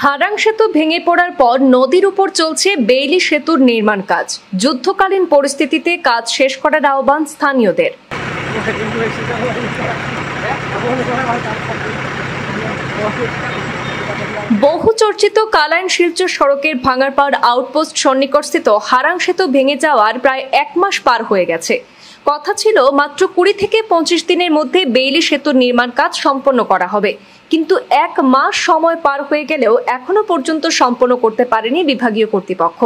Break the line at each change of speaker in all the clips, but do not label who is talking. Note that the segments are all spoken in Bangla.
হারাং সেতু ভেঙে পড়ার পর নদীর উপর চলছে বেইলি সেতুর নির্মাণ কাজ। যুদ্ধকালীন পরিস্থিতিতে কাজ শেষ করার আহ্বান স্থানীয়দের। বহু চর্চিত কালাইন শিলচর সড়কের ভাঙারপাড় আউটপোস্ট সন্নিকটস্থিত হারাং সেতু ভেঙে যাওয়ার প্রায় 1 মাস পার হয়ে গেছে। কথা ছিল মাত্র 20 থেকে 25 দিনের মধ্যে বেইলি সেতুর নির্মাণ কাজ সম্পন্ন করা হবে, কিন্তু 1 মাস সময় পার হয়ে গেলেও এখনো পর্যন্ত সম্পন্ন করতে পারেনি বিভাগীয় কর্তৃপক্ষ।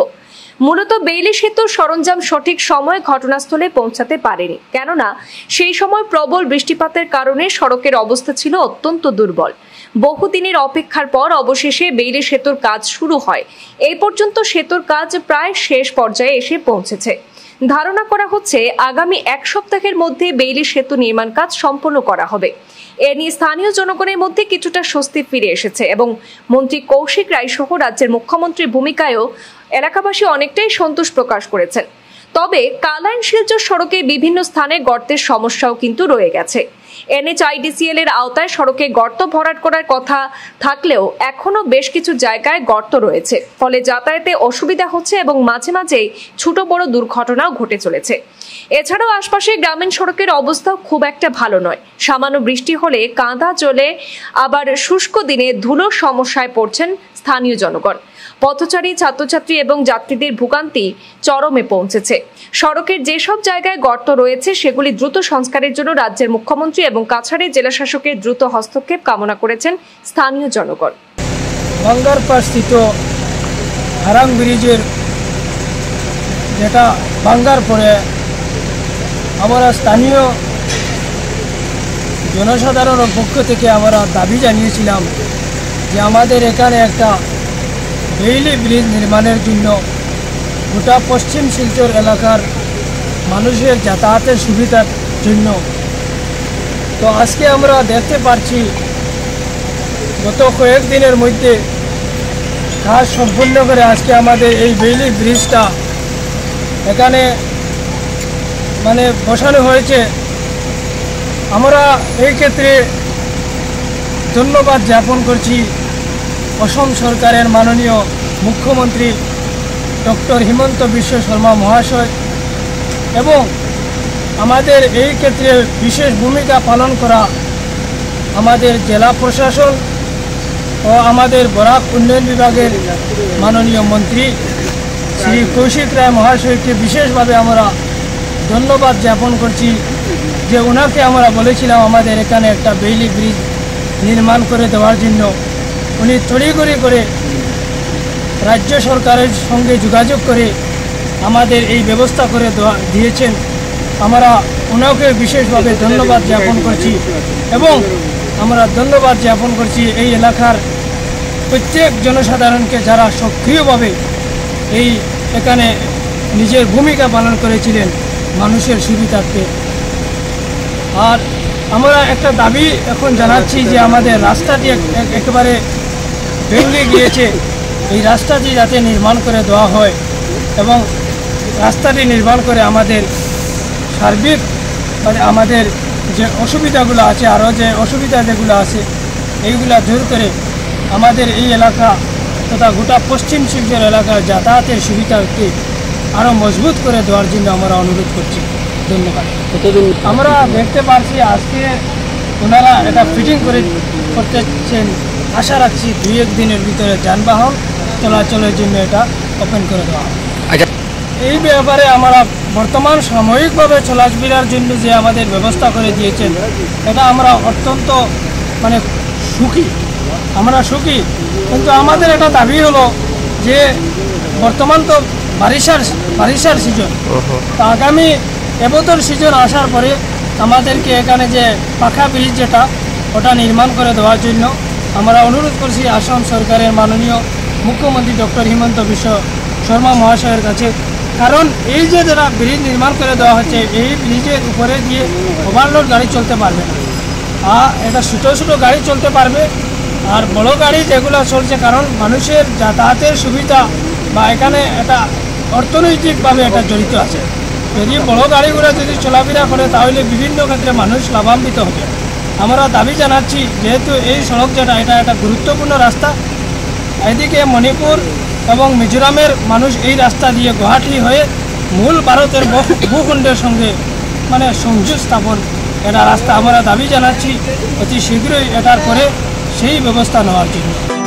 মূলত বেইলি সেতুর সরঞ্জাম সঠিক সময়ে ঘটনাস্থলে পৌঁছাতে পারেনি, কেননা সেই সময় প্রবল বৃষ্টিপাতের কারণে সড়কের অবস্থা ছিল অত্যন্ত দুর্বল। বহুদিনের অপেক্ষার পর অবশেষে বেইলি সেতুর কাজ শুরু হয়। এই পর্যন্ত সেতুর কাজ প্রায় শেষ পর্যায়ে এসে পৌঁছেছে। ধারণা করা হচ্ছে আগামী 1 সপ্তাহের মধ্যে বেইলি সেতু নির্মাণ কাজ সম্পন্ন করা হবে। এ নিয়ে স্থানীয় জনগণের মধ্যে কিছুটা স্বস্তি ফিরে এসেছে এবং মন্ত্রী কৌশিক রায় সহ রাজ্যের মুখ্যমন্ত্রীর ভূমিকায়ও এলাকাবাসী অনেকটাই সন্তোষ প্রকাশ করেছেন। তবে কালাইন শিলচর সড়কে বিভিন্ন স্থানে গর্তের সমস্যাও কিন্তু রয়ে গেছে। NHIDCL এর আওতায় সড়কে গর্ত ভরাট করার কথা থাকলেও এখনো বেশ কিছু জায়গায় গর্ত রয়েছে, ফলে যাতায়াতে অসুবিধা হচ্ছে এবং মাঝে মাঝেই ছোট বড় দুর্ঘটনাও ঘটে চলেছে। এছাড়াও আশপাশের গ্রামীণ সড়কের অবস্থাও খুব একটা ভালো নয়। সামান্য বৃষ্টি হলে কাঁদা চলে, আবার শুষ্ক দিনে ধুলোর সমস্যায় পড়ছেন স্থানীয় জনগণ। পথচারী, ছাত্রছাত্রী এবং যাত্রীদের ভোগান্তি চরমে পৌঁছেছে। সড়কের যেসব জায়গায় গর্ত রয়েছে সেগুলি দ্রুত সংস্কারের জন্য রাজ্যের মুখ্যমন্ত্রী এবং কাছাড়ের জেলা শাসকের দ্রুত হস্তক্ষেপ কামনা করেছেন স্থানীয় জনগণ।
ভাঙ্গারপাড় স্থিত হারাং ব্রিজের যেটা ভাঙ্গার পরে আমরা স্থানীয় জনসাধারণের পক্ষ থেকে আমরা দাবি জানিয়েছিলাম যে আমাদের এখানে একটা বেইলি ব্রিজ নির্মাণের জন্য গোটা পশ্চিম শিলচর এলাকার মানুষের যাতায়াতের সুবিধার জন্য। তো আজকে আমরা দেখতে পাচ্ছি গত কয়েকদিনের মধ্যে কাজ সম্পূর্ণ করে আজকে আমাদের এই বেইলি ব্রিজটা এখানে বসানো হয়েছে। আমরা এই ক্ষেত্রে ধন্যবাদ জ্ঞাপন করছি অসম সরকারের মাননীয় মুখ্যমন্ত্রী ডক্টর হিমন্ত বিশ্ব শর্মা মহাশয় এবং আমাদের এই ক্ষেত্রে বিশেষ ভূমিকা পালন করা আমাদের জেলা প্রশাসন ও আমাদের বরাক উন্নয়ন বিভাগের মাননীয় মন্ত্রী শ্রী কৌশিক রায় মহাশয়কে বিশেষভাবে আমরা ধন্যবাদ জ্ঞাপন করছি যে ওনাকে আমরা বলেছিলাম আমাদের এখানে একটা বেইলি ব্রিজ নির্মাণ করে দেওয়ার জন্য। উনি তড়িঘড়ি করে রাজ্য সরকারের সঙ্গে যোগাযোগ করে আমাদের এই ব্যবস্থা করে দিয়েছেন। আমরা ওনাকে বিশেষভাবে ধন্যবাদ জ্ঞাপন করছি এবং আমরা ধন্যবাদ জ্ঞাপন করছি এই এলাকার প্রত্যেক জনসাধারণকে যারা সক্রিয়ভাবে এখানে নিজের ভূমিকা পালন করেছিলেন মানুষের সুবিধার্থে। আর আমরা একটা দাবি এখন জানাচ্ছি যে আমাদের রাস্তাটি একেবারে ভেঙে গিয়েছে, এই রাস্তাটি যাতে নির্মাণ করে দেওয়া হয় এবং রাস্তাটি নির্মাণ করে আমাদের সার্বিক আমাদের যে অসুবিধাগুলো আছে, আরও যে অসুবিধা যেগুলো আছে এইগুলা দূর করে আমাদের এই এলাকা তথা গোটা পশ্চিম শিলচর এলাকার যাতায়াতের সুবিধাকে আরও মজবুত করে দেওয়ার জন্য আমরা অনুরোধ করছি। ধন্যবাদ। আমরা দেখতে পাচ্ছি আজকে ওনারা এটা ফিটিং করতেছেন। আশা রাখছি 2-1 দিনের ভিতরে যানবাহন চলাচলের জন্য এটা ওপেন করে দেওয়া হবে। এই ব্যাপারে আমরা বর্তমান সাময়িকভাবে চলাফেরার জন্য যে আমাদের ব্যবস্থা করে দিয়েছেন এটা আমরা অত্যন্ত সুখী, কিন্তু আমাদের একটা দাবি হলো যে বর্তমান তো বারিশার সিজন, তো আগামী এবছর সিজন আসার পরে আমাদেরকে এখানে যে পাখা ব্রিজ যেটা ওটা নির্মাণ করে দেওয়ার জন্য আমরা অনুরোধ করছি আসাম সরকারের মাননীয় মুখ্যমন্ত্রী ডক্টর হিমন্ত বিশ্ব শর্মা মহাশয়ের কাছে। কারণ এই যে যারা ব্রিজ নির্মাণ করে দেওয়া হচ্ছে এই ব্রিজের উপরে দিয়ে ওভারলোড গাড়ি চলতে পারবে না, এটা ছোটো গাড়ি চলতে পারবে। আর বড় গাড়ি যেগুলো চলছে, কারণ মানুষের যাতায়াতের সুবিধা বা এখানে এটা অর্থনৈতিকভাবে এটা জড়িত আছে। যদি বড় গাড়িগুলো যদি চলাফেরা করে তাহলে বিভিন্ন ক্ষেত্রে মানুষ লাভান্বিত হবে। আমরা দাবি জানাচ্ছি যেহেতু এই সড়ক যেটা এটা একটা গুরুত্বপূর্ণ রাস্তা, এদিকে মণিপুর এবং মিজোরামের মানুষ এই রাস্তা দিয়ে গুয়াহাটি হয়ে মূল ভারতের ভূখণ্ডের সঙ্গে সংযোগ স্থাপন এটা রাস্তা আমরা দাবি জানাচ্ছি অতি শীঘ্রই এটার পরে সেই ব্যবস্থা নেওয়ার জন্য।